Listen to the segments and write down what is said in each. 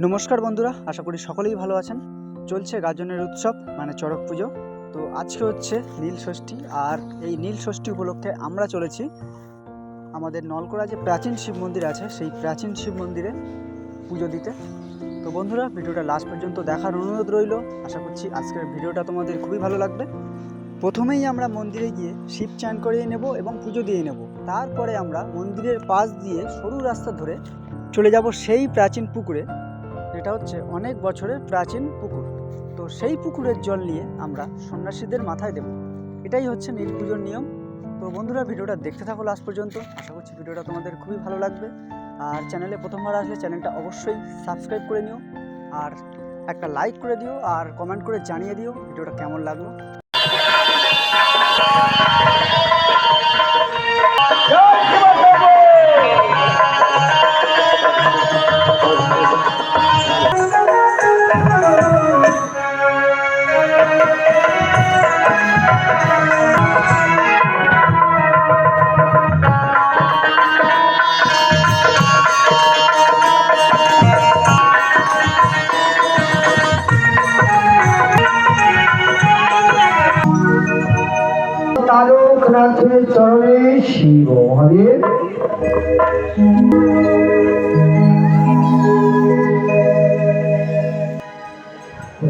নমস্কার বন্ধুরা, আশা করি সকলেই ভালো আছেন। চলছে গাজনের উৎসব মানে চড়ক পুজো। তো আজকে হচ্ছে নীল ষষ্ঠী, আর এই নীল ষষ্ঠী উপলক্ষে আমরা চলেছি আমাদের নলকোড়া যে প্রাচীন শিব মন্দির আছে সেই প্রাচীন শিব মন্দিরে পুজো দিতে। তো বন্ধুরা, ভিডিওটা লাস্ট পর্যন্ত দেখার অনুরোধ রইল। আশা করছি আজকের ভিডিওটা তোমাদের খুবই ভালো লাগবে। প্রথমেই আমরা মন্দিরে গিয়ে শিব চান করিয়ে নেব এবং পুজো দিয়ে নেব। তারপরে আমরা মন্দিরের পাশ দিয়ে সরু রাস্তা ধরে চলে যাব সেই প্রাচীন পুকুরে, যেটা হচ্ছে অনেক বছরের প্রাচীন পুকুর। তো সেই পুকুরের জল নিয়ে আমরা সন্ন্যাসীদের মাথায় দেব। এটাই হচ্ছে নীল পুজোর নিয়ম। তো বন্ধুরা, ভিডিওটা দেখতে থাকো লাস্ট পর্যন্ত। আশা করছি ভিডিওটা তোমাদের খুবই ভালো লাগবে। আর চ্যানেলে প্রথমবার আসলে চ্যানেলটা অবশ্যই সাবস্ক্রাইব করে নিও, আর একটা লাইক করে দিও, আর কমেন্ট করে জানিয়ে দিও ভিডিওটা কেমন লাগলো। তারকনাথের চরণে শিব মহাদেব।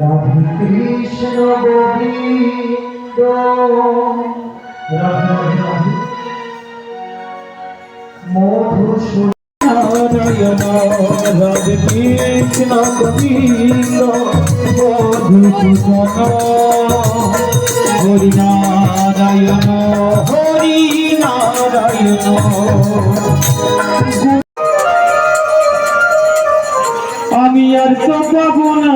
রাধে কৃষ্ণ গোবিন্দ মধুসূদন রাধে কৃষ্ণ গোবিন্দ মধুসূদন হরি নারায়ণ হরি নারায়ণ। আমি আর তো পাবো না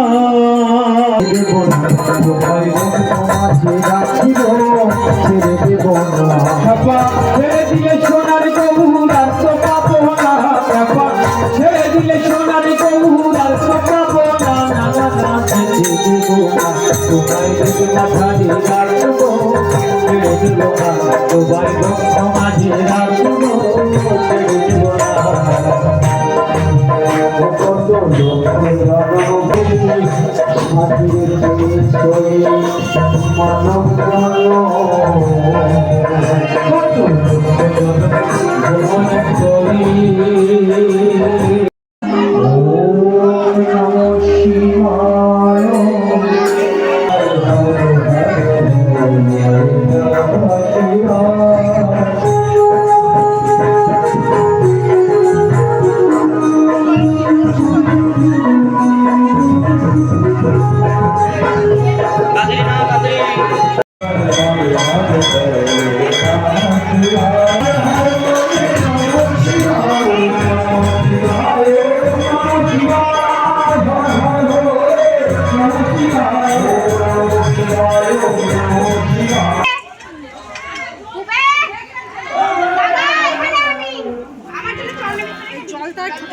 ছেড়ে দেব না, ছেড়ে দিলে সোনার গৌর আর তো পাবো না, ছেড়ে দিলে সোনার গৌর আর তো পাবো না, ছেড়ে দেব না তোমায় দেখে মাথায় রাখবো, ছেড়ে দেব না তোমায় মাঝে রাখবো, ছেড়ে দেব না। জলটা ছোট